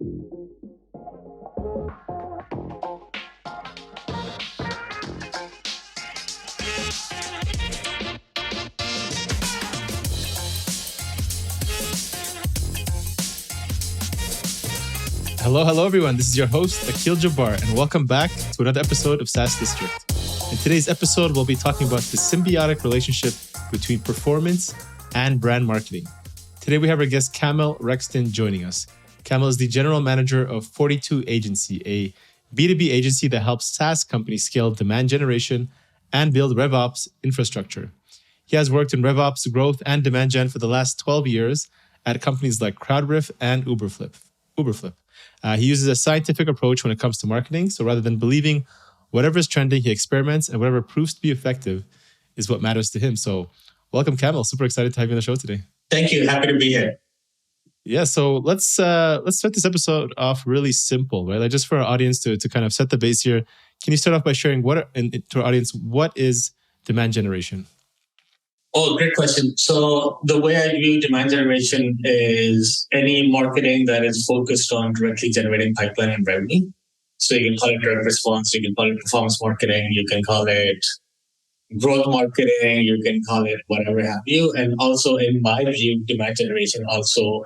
Hello, everyone. This is your host, Akil Jabbar, and welcome back to another episode of SaaS District. In today's episode, we'll be talking about the symbiotic relationship between performance and brand marketing. Today, we have our guest, Kamil Rextin, joining us. Kamil is the general manager of 42 Agency, a B2B agency that helps SaaS companies scale demand generation and build RevOps infrastructure. He has worked in RevOps Growth and Demand Gen for the last 12 years at companies like CrowdRiff and Uberflip. He uses a scientific approach when it comes to marketing. So rather than believing whatever is trending, he experiments, and whatever proves to be effective is what matters to him. So welcome, Kamil. Super excited to have you on the show today. Thank you. Happy to be here. Yeah, so let's start this episode off really simple, right? Like just for our audience to kind of set the base here. Can you start off by sharing to our audience, what is demand generation? Oh, great question. So the way I view demand generation is any marketing that is focused on directly generating pipeline and revenue. So you can call it direct response, you can call it performance marketing, you can call it growth marketing, you can call it whatever have you. And also in my view, demand generation also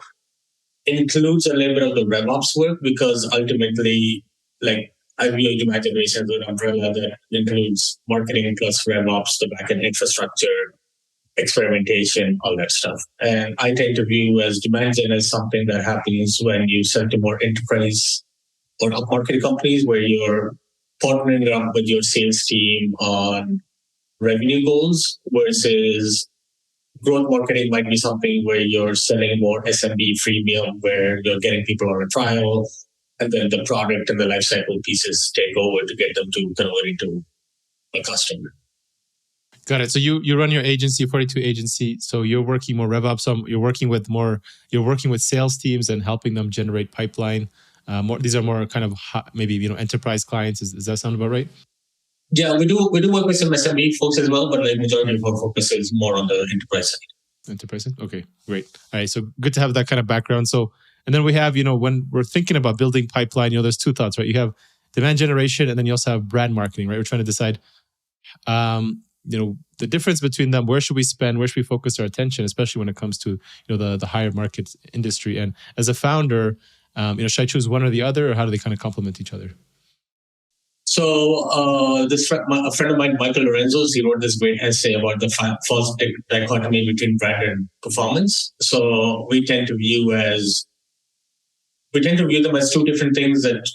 includes a little bit of the RevOps work, because ultimately, like, I view demand generation as an umbrella that includes marketing plus RevOps, the backend infrastructure, experimentation, all that stuff. And I tend to view as demand gen as something that happens when you sell to more enterprise or up-market companies, where you're partnering up with your sales team on revenue goals, versus growth marketing might be something where you're selling more SMB freemium, where you're getting people on a trial, and then the product and the lifecycle pieces take over to get them to convert into a customer. Got it. So you run your agency, 42 Agency. So you're working more RevOps. You're working with sales teams and helping them generate pipeline. These are more kind of maybe enterprise clients. Does that sound about right? Yeah, we do work with some SMB folks as well, but the majority of our focus is more on the enterprise side. Enterprise side? Okay, great. All right, so good to have that kind of background. So, and then we have, when we're thinking about building pipeline, there's two thoughts, right? You have demand generation, and then you also have brand marketing, right? We're trying to decide, the difference between them. Where should we spend? Where should we focus our attention, especially when it comes to the higher market industry? And as a founder, should I choose one or the other, or how do they kind of complement each other? So a friend of mine, Michael Lorenzo, he wrote this great essay about the false dichotomy between brand and performance. So we tend to view them as two different things that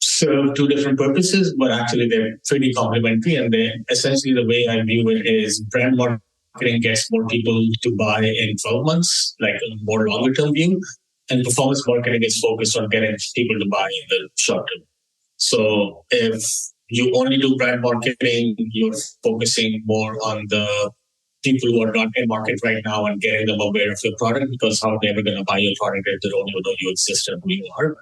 serve two different purposes, but actually they're pretty complementary. And essentially the way I view it is brand marketing gets more people to buy in 12 months, like a more longer term view. And performance marketing is focused on getting people to buy in the short term. So if you only do brand marketing, you're focusing more on the people who are not in market right now and getting them aware of your product, because how are they ever going to buy your product if they don't even know you exist and who you are?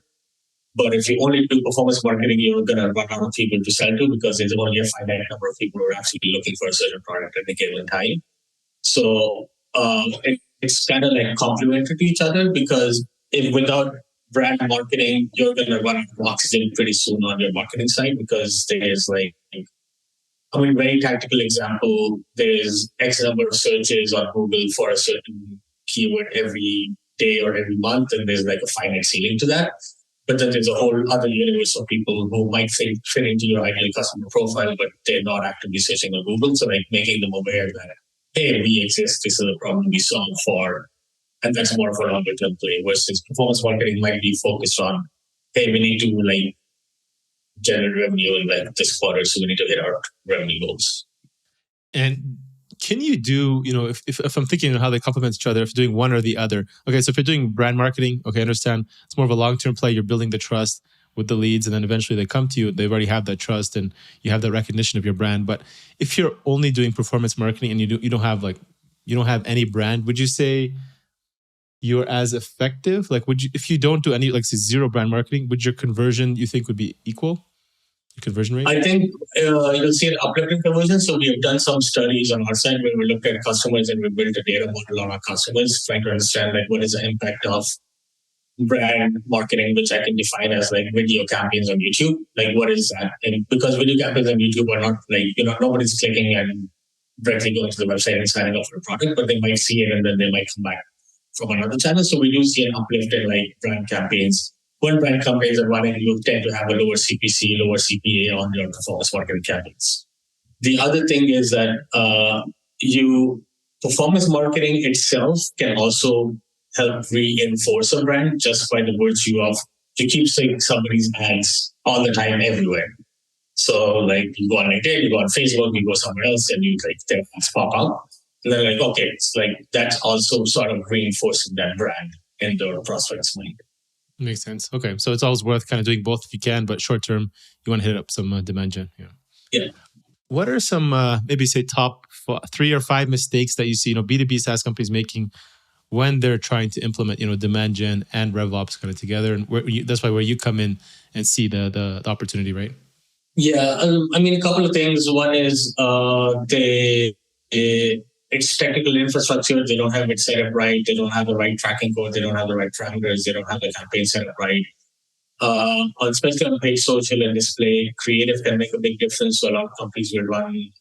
But if you only do performance marketing, you're going to run out of people to sell to, because there's only a finite number of people who are actually looking for a certain product at a given time. So it's kind of like complementary to each other, because if without brand marketing, you're going to run out of oxygen pretty soon on your marketing side, because there's very tactical example, there's X number of searches on Google for a certain keyword every day or every month, and there's like a finite ceiling to that. But then there's a whole other universe of people who might fit into your ideal customer profile, but they're not actively searching on Google. So make them aware that, hey, we exist, this is a problem we solve for. And that's more of a longer term play, versus performance marketing might be focused on, hey, we need to generate revenue in this quarter, so we need to hit our revenue goals. And can you do, if I'm thinking of how they complement each other, if you're doing one or the other. Okay, so if you're doing brand marketing, okay, I understand. It's more of a long-term play. You're building the trust with the leads, and then eventually they come to you. They already have that trust, and you have that recognition of your brand. But if you're only doing performance marketing and you don't have any brand, would you say you're as effective? If you don't do any, say zero brand marketing, would your conversion, you think, would be equal? Your conversion rate? I think you'll see an uplift in conversion. So we have done some studies on our side where we looked at customers and we built a data model on our customers, trying to understand what is the impact of brand marketing, which I can define as like video campaigns on YouTube. Like, what is that? And because video campaigns on YouTube are not like, nobody's clicking and directly going to the website and signing up for a product, but they might see it and then they might come back from another channel. So we do see an uplift in like brand campaigns. When brand campaigns are running, you tend to have a lower CPC, lower CPA on your performance marketing campaigns. The other thing is that performance marketing itself can also help reinforce a brand just by the virtue of you keep seeing somebody's ads all the time everywhere. So like you go on LinkedIn, you go on Facebook, you go somewhere else, and you like their ads pop up. And they're like, okay, it's like that's also sort of reinforcing that brand in the prospect's mind. Makes sense. Okay. So it's always worth kind of doing both if you can, but short term, you want to hit up some demand gen. Yeah. What are some, maybe say top 3 or 5 mistakes that you see, B2B SaaS companies making when they're trying to implement, demand gen and RevOps kind of together? And that's where you come in and see the opportunity, right? Yeah. A couple of things. One is it's technical infrastructure. They don't have it set up right. They don't have the right tracking code. They don't have the right parameters. They don't have the campaign set up right. Especially on paid social and display, creative can make a big difference. So a lot of companies will run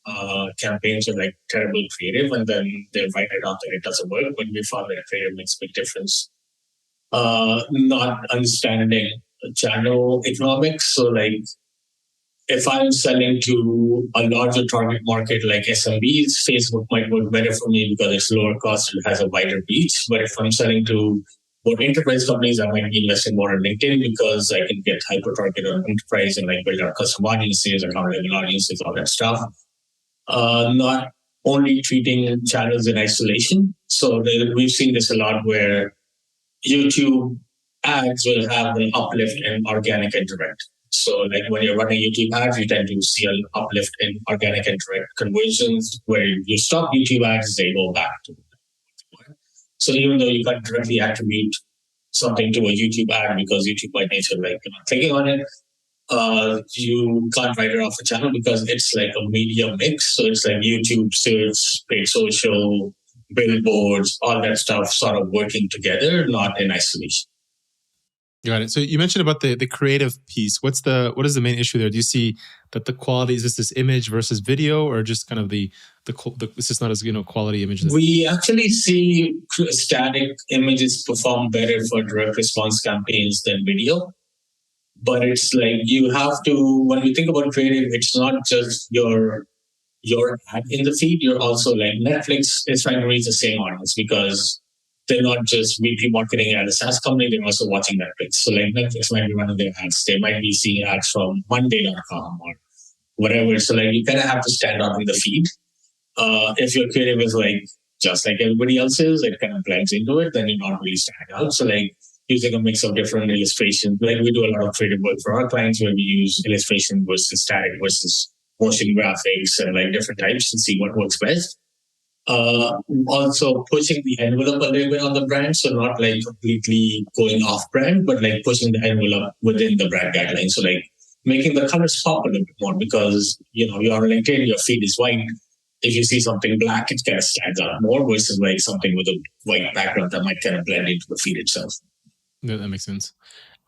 campaigns with like terrible creative, and then they write it out and it doesn't work. But we found that creative makes a big difference. Not understanding channel economics. So like, if I'm selling to a larger target market like SMBs, Facebook might work better for me because it's lower cost and has a wider reach. But if I'm selling to more enterprise companies, I might be investing more in LinkedIn because I can get hyper-targeted on enterprise and like build our custom audiences, account-level audiences, all that stuff. Not only treating channels in isolation. So we've seen this a lot where YouTube ads will have an uplift in organic and direct. So like when you're running YouTube ads, you tend to see an uplift in organic and direct conversions. Where you stop YouTube ads, they go back to it. So even though you can't directly attribute something to a YouTube ad because YouTube by nature, like clicking on it, you can't write it off a channel because it's like a media mix. So it's like YouTube, search, paid social, billboards, all that stuff sort of working together, not in isolation. Got it. So you mentioned about the creative piece. What is the main issue there? Do you see that the quality is this image versus video, or just kind of the it's just not as quality images? We actually see static images perform better for direct response campaigns than video. But it's like you have to, when we think about creative, it's not just your ad in the feed. You're also like Netflix is trying to reach the same audience because they're not just VP marketing at a SaaS company, they're also watching Netflix. So like Netflix might be running their ads. They might be seeing ads from Monday.com or whatever. So like you kind of have to stand out in the feed. If your creative is like just like everybody else's, it kind of blends into it, then you're not really standing out. So like using a mix of different illustrations. Like we do a lot of creative work for our clients where we use illustration versus static versus motion graphics and like different types and see what works best. Also pushing the envelope a little bit on the brand. So not like completely going off brand, but like pushing the envelope within the brand guidelines. So like making the colors pop a little bit more because, you're on LinkedIn, your feed is white. If you see something black, it kind of stands out more versus like something with a white background that might kind of blend into the feed itself. Yeah, that makes sense.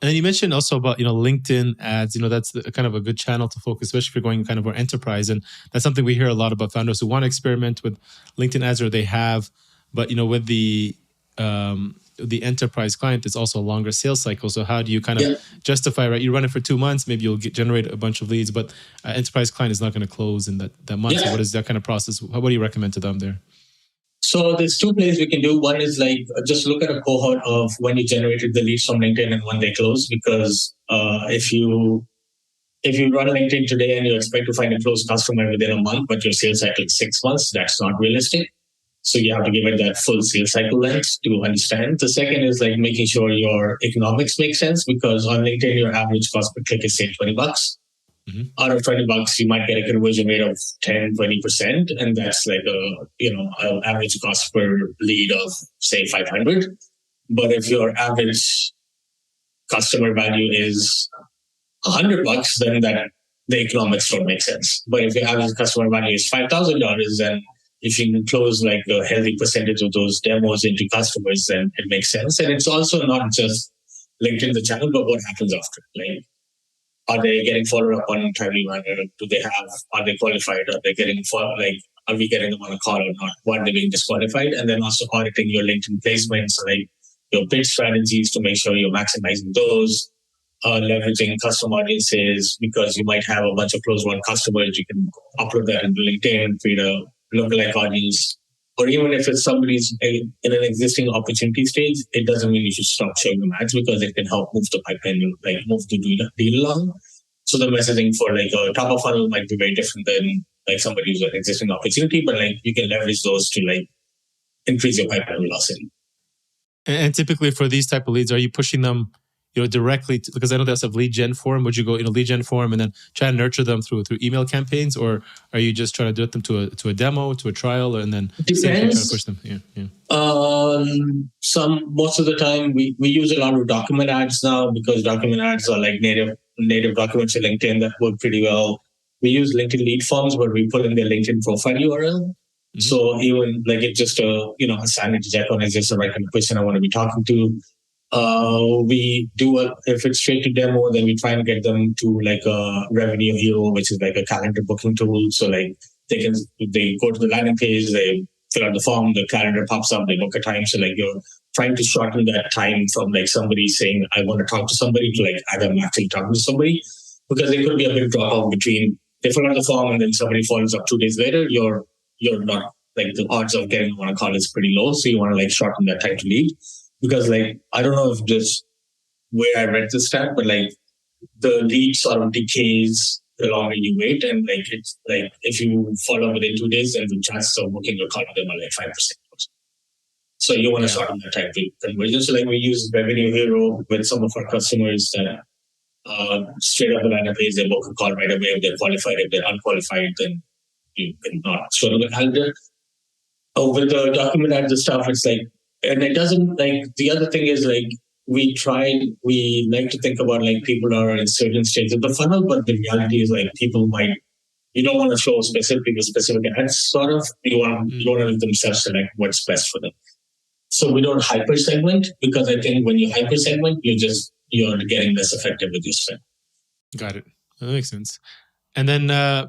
And then you mentioned also about, LinkedIn ads, that's kind of a good channel to focus, especially if you're going kind of more enterprise. And that's something we hear a lot about founders who want to experiment with LinkedIn ads, or they have, but, with the enterprise client, it's also a longer sales cycle. So how do you kind of justify, right? You run it for 2 months, maybe you'll generate a bunch of leads, but enterprise client is not going to close in that month. So what is that kind of process? What do you recommend to them there? So there's 2 plays we can do. One is like just look at a cohort of when you generated the leads from LinkedIn and when they close. Because if you run LinkedIn today and you expect to find a closed customer within a month, but your sales cycle is 6 months, that's not realistic. So you have to give it that full sales cycle length to understand. The second is like making sure your economics make sense, because on LinkedIn, your average cost per click is say $20. Mm-hmm. Out of $20, you might get a conversion rate of 10-20%, and that's like an average cost per lead of say 500. But if your average customer value is $100, then that the economics don't make sense. But if your average customer value is $5,000, then if you can close like a healthy percentage of those demos into customers, then it makes sense. And it's also not just LinkedIn the channel, but what happens after? Like, are they getting followed up on in a timely manner? Are they qualified? Are we getting them on a call or not? Why are they being disqualified? And then also auditing your LinkedIn placements, like your pitch strategies to make sure you're maximizing those, leveraging custom audiences, because you might have a bunch of closed-won customers. You can upload that into LinkedIn, create a lookalike audience. Or even if it's somebody's in an existing opportunity stage, it doesn't mean you should stop showing them ads, because it can help move the pipeline, like move the deal along. So the messaging for like a top of funnel might be very different than like somebody who's an existing opportunity, but like you can leverage those to like increase your pipeline velocity. And typically for these type of leads, are you pushing them, directly because I know there's a lead gen form? Would you go in a lead gen form and then try and nurture them through email campaigns, or are you just trying to do it them to a demo, to a trial, and then try to push them? Yeah. Most of the time we use a lot of document ads now, because document ads are like native documents in LinkedIn that work pretty well. We use LinkedIn lead forms where we put in their LinkedIn profile URL. Mm-hmm. So even like it's just a sanity check on, is this the right kind of person I want to be talking to? We do if it's straight to demo, then we try and get them to like a Revenue Hero, which is like a calendar booking tool. So like they go to the landing page, they fill out the form, the calendar pops up, they book a time. So like you're trying to shorten that time from like somebody saying I want to talk to somebody to like I'm actually talking to somebody, because there could be a big drop off between they fill out the form and then somebody follows up 2 days later. You're not, like, the odds of getting them on a call is pretty low. So you want to like shorten that time to lead. Because like, I don't know if this where I read this stat, but like the lead sort of decays the longer you wait. And like, it's like, if you follow up within 2 days, then the chances of booking a call with them are like 5%. So you want to shorten that time to conversion. So like we use Revenue Hero with some of our customers that straight up the landing page, they book a call right away. If they're qualified, if they're unqualified, then you cannot show them the calendar. With the document ads and stuff, it's like, and it doesn't like, the other thing is like, we like to think about like people are in certain stages of the funnel, but the reality is like you don't want to show specific ads sort of, you want to let them self-select what's best for them. So we don't hyper segment, because I think when you hyper segment, you're getting less effective with your spend. Got it. That makes sense. And then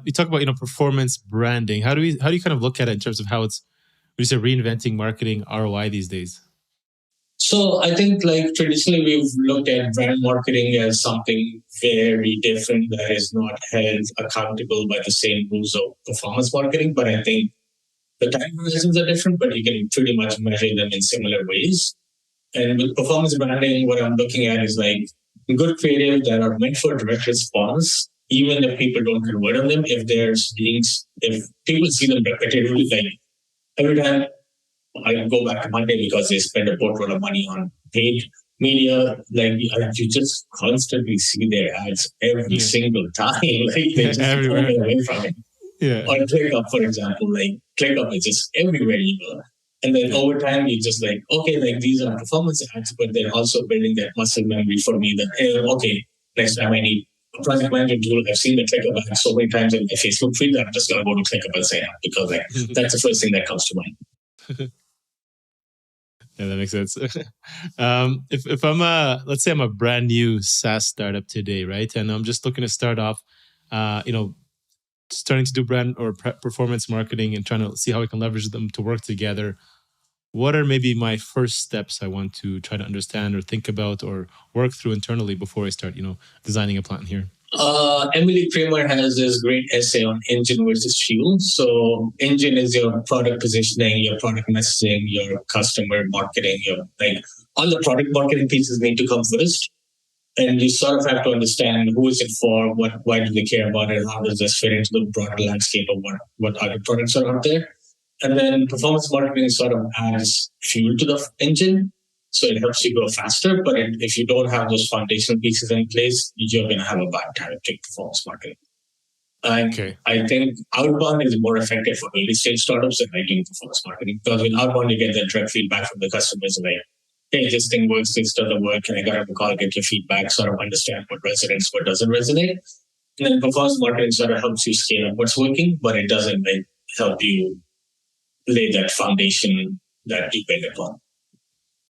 you talk about performance branding. How do you kind of look at it in terms of how it's, we say, reinventing marketing ROI these days? So I think like traditionally we've looked at brand marketing as something very different that is not held accountable by the same rules of performance marketing. But I think the time horizons are different, but you can pretty much measure them in similar ways. And with performance branding, what I'm looking at is like good creative that are meant for direct response, even if people don't convert on them, if there's links, if people see them repetitively, like every time I go back to Monday because they spend a boatload of money on paid media, like you just constantly see their ads every single time. Like they just don't get away from it. Yeah. On ClickUp, for example, like ClickUp is just everywhere you go. And then over time, you just like, okay, like these are performance ads, but they're also building that muscle memory for me that, okay, next time I need a project management tool. I've seen the ClickUp ad so many times in my Facebook feed that I'm just going to go to ClickUp and sign up, because like that's the first thing that comes to mind. Yeah, that makes sense. If I'm let's say I'm a brand new SaaS startup today, right? And I'm just looking to start off, starting to do brand or performance marketing and trying to see how we can leverage them to work together. What are maybe my first steps I want to try to understand or think about or work through internally before I start, designing a plan here? Emily Kramer has this great essay on engine versus fuel. So engine is your product positioning, your product messaging, your customer marketing, all the product marketing pieces need to come first. And you sort of have to understand who is it for, why do they care about it, how does this fit into the broader landscape of what other products are out there. And then performance marketing sort of adds fuel to the engine. So it helps you go faster. But if you don't have those foundational pieces in place, you're going to have a bad time to performance marketing. And I think outbound is more effective for early stage startups than doing performance marketing. Because with outbound, you get that direct feedback from the customers like, hey, this thing works, this doesn't work. Can I get up a call, get your feedback, sort of understand what resonates, what doesn't resonate. And then performance marketing sort of helps you scale up what's working, but it doesn't help you lay that foundation that you build upon.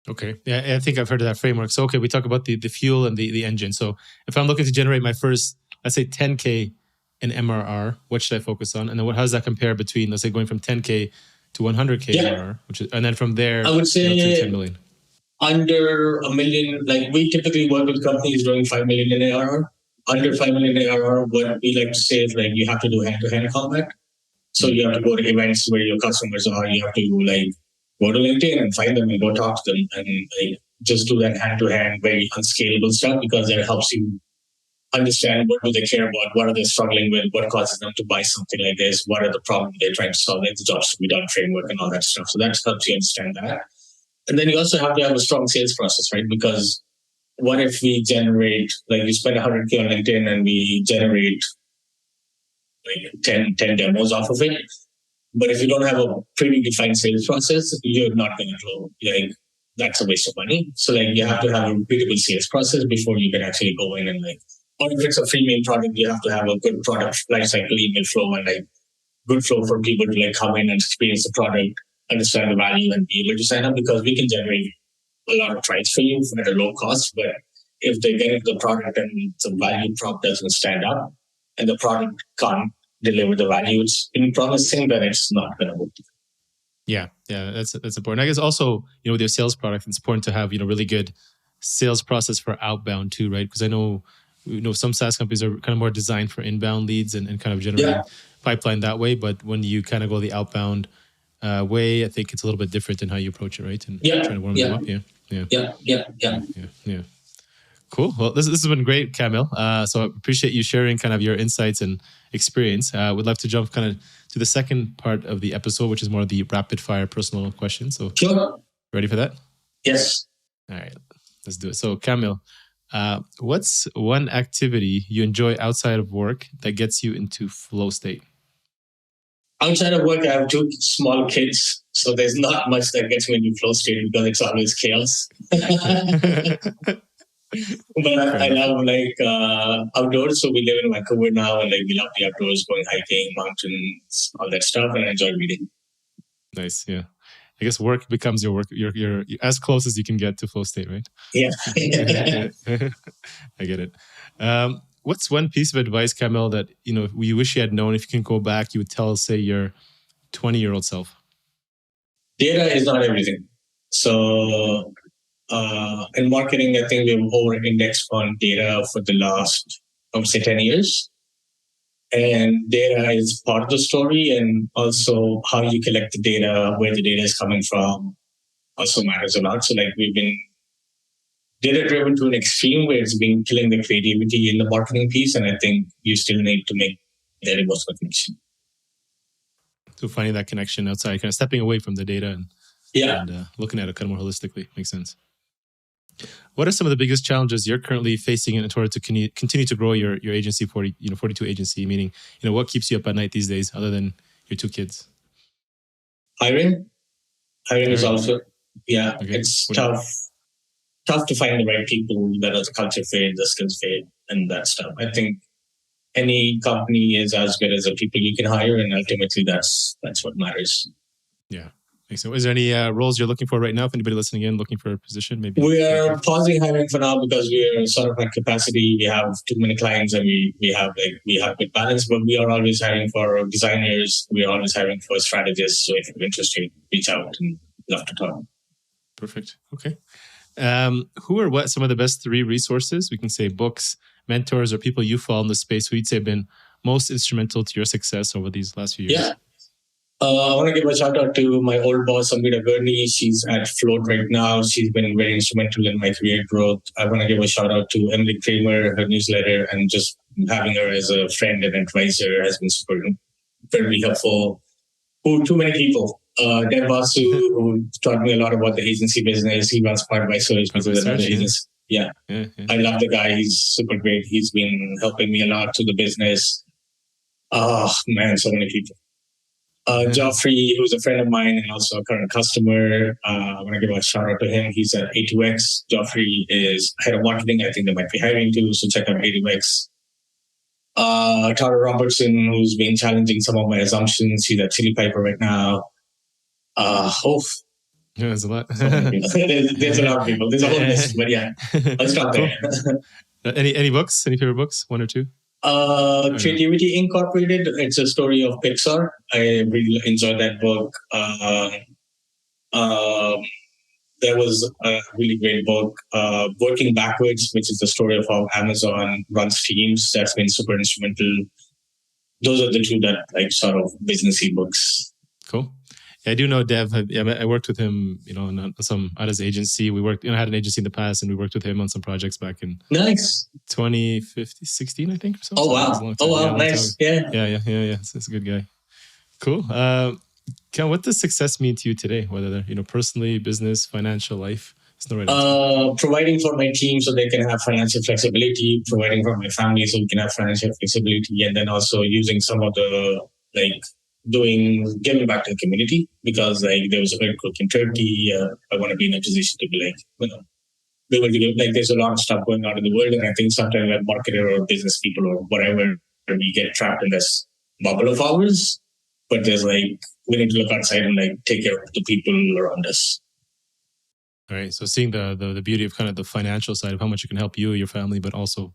Okay. Yeah, I think I've heard of that framework. So, okay, we talk about the fuel and the engine. So if I'm looking to generate my first, let's say 10K in MRR, what should I focus on? And then how does that compare between, let's say, going from 10K to 100K MRR, and then from there, I would say to 10 million? Under a million, like we typically work with companies doing 5 million in ARR. Under 5 million ARR, what we like to say is like you have to do hand-to-hand combat. So you have to go to events where your customers are. You have to like go to LinkedIn and find them and go talk to them and like just do that hand-to-hand, very unscalable stuff because that helps you understand what do they care about, what are they struggling with, what causes them to buy something like this, what are the problems they're trying to solve, like the jobs to be done framework and all that stuff. So that helps you understand that. And then you also have to have a strong sales process, right? Because what if we generate, like you spend 100K on LinkedIn and we generate like 10 demos off of it. But if you don't have a pretty defined sales process, you're not going to grow. Like that's a waste of money. So like you have to have a repeatable sales process before you can actually go in and like, or if it's a freemium product, you have to have a good product lifecycle email flow and like good flow for people to like come in and experience the product, understand the value, and be able to sign up because we can generate a lot of tries for you at a low cost. But if they get into the product and the value prop doesn't stand up and the product can't deliver the value it's been promising, then it's not going to work. Yeah, that's important. I guess also, with your sales product, it's important to have, really good sales process for outbound too, right? Because I know, some SaaS companies are kind of more designed for inbound leads and kind of generating pipeline that way. But when you kind of go the outbound way, I think it's a little bit different in how you approach it, right? And trying to warm them up. Yeah. Cool. Well, this has been great, Kamil. So I appreciate you sharing kind of your insights and experience. Would love to jump kind of to the second part of the episode, which is more of the rapid fire personal questions. So, sure. Ready for that? Yes. All right, let's do it. So, Kamil, what's one activity you enjoy outside of work that gets you into flow state? Outside of work, I have 2 small kids, so there's not much that gets me into flow state because it's always chaos. But I love like outdoors. So we live in Vancouver now, and like we love the outdoors, going hiking, mountains, all that stuff, and I enjoy reading. Nice, yeah. I guess work becomes your work. You're as close as you can get to flow state, right? Yeah. I get it. What's one piece of advice, Kamil, that you wish you had known? If you can go back, you would tell, say, your 20-year-old self. Data is not everything. So in marketing, I think we've over-indexed on data for the last, I would say, 10 years. And data is part of the story, and also how you collect the data, where the data is coming from, also matters a lot. So like we've been data-driven to an extreme where it's been killing the creativity in the marketing piece, and I think you still need to make that emotional connection. So finding that connection outside, kind of stepping away from the data and looking at it kind of more holistically. Makes sense. What are some of the biggest challenges you're currently facing in order to continue to grow your agency, 42 Agency? Meaning, what keeps you up at night these days, other than your 2 kids? Hiring is also it's tough to find the right people that are the culture fit, the skills fit, and that stuff. I think any company is as good as the people you can hire, and ultimately that's what matters. Yeah. So is there any roles you're looking for right now? If anybody listening in looking for a position, maybe we are pausing hiring for now because we're sort of at capacity. We have too many clients, and we have good balance. But we are always hiring for designers. We are always hiring for strategists. So if you're interested, reach out and love to talk. Perfect. Okay. Who or what some of the best 3 resources, we can say books, mentors, or people you follow in the space who you'd say have been most instrumental to your success over these last few years? Yeah. I want to give a shout out to my old boss, Amita Gurney. She's at Float right now. She's been very instrumental in my career growth. I want to give a shout out to Emily Kramer, her newsletter, and just having her as a friend and advisor has been very helpful. Too many people. Dev Vasu, who taught me a lot about the agency business. He runs Part by Search. Yeah. I love the guy. He's super great. He's been helping me a lot to the business. Oh, man, so many people. Geoffrey, who's a friend of mine and also a current customer. I want to give a shout out to him. He's at A2X. Geoffrey is head of marketing. I think they might be hiring too, so check out A2X. Tara Robertson, who's been challenging some of my assumptions. She's at Chili Piper right now. Yeah, there's a lot. There's a lot of people. There's a whole list, but yeah, I'll stop there. Any books? Any favorite books? One or two? Creativity Incorporated. It's a story of Pixar. I really enjoyed that book. There was a really great book, Working Backwards, which is the story of how Amazon runs teams. That's been super instrumental. Those are the two that sort of businessy books. Cool. Yeah, I do know Dev. I worked with him, at his agency. We worked, I had an agency in the past, and we worked with him on some projects back in 2016, I think, or so. Oh, wow. Nice. Yeah. It's a good guy. Cool. Ken, what does success mean to you today? Whether personally, business, financial, life? It's no right answer. Providing for my team so they can have financial flexibility, providing for my family so we can have financial flexibility, and then also using some of the giving back to the community, because there was a earthquake in Turkey. I want to be in a position to be be able to give, there's a lot of stuff going on in the world, and I think sometimes as marketer or business people or whatever, we get trapped in this bubble of ours. But there's we need to look outside and take care of the people around us. All right. So seeing the beauty of kind of the financial side of how much it can help you, your family, but also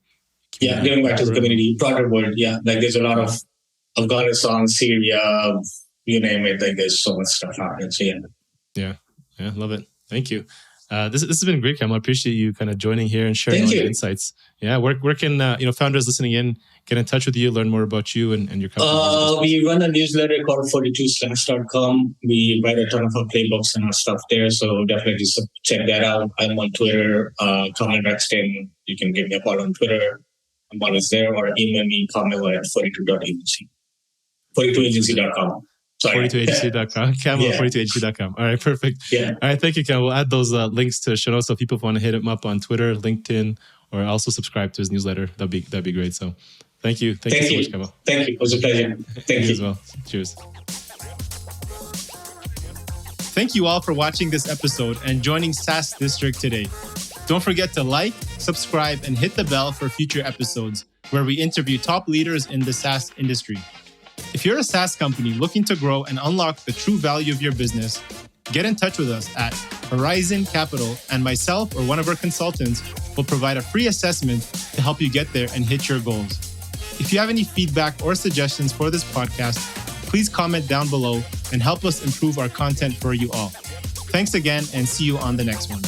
giving back to the community, broader world. Yeah, there's a lot of Afghanistan, Syria, you name it. There's so much stuff happening. So yeah, love it. Thank you. This has been great, Kamil. I appreciate you kind of joining here and sharing all your insights. Yeah, where can founders listening in get in touch with you, learn more about you and your company? We run a newsletter called 42slash.com. We write a ton of our playbooks and our stuff there, so definitely check that out. I'm on Twitter, Kamil Rextin. You can give me a call on Twitter. I'm always there, or email me, Kamil at 42.agency. 42agency.com. 42agency.com. Kamil at 42agency.com. All right, perfect. Yeah. All right, thank you, Kamil. We'll add those links to show notes so people want to hit him up on Twitter, LinkedIn, or also subscribe to his newsletter. That'd be great. So thank you. Thank you so much, Kamil. Thank you. It was a pleasure. Thank you as well. Cheers. Thank you all for watching this episode and joining SaaS District today. Don't forget to like, subscribe, and hit the bell for future episodes where we interview top leaders in the SaaS industry. If you're a SaaS company looking to grow and unlock the true value of your business, get in touch with us at Horizon Capital, and myself or one of our consultants will provide a free assessment to help you get there and hit your goals. If you have any feedback or suggestions for this podcast, please comment down below and help us improve our content for you all. Thanks again, and see you on the next one.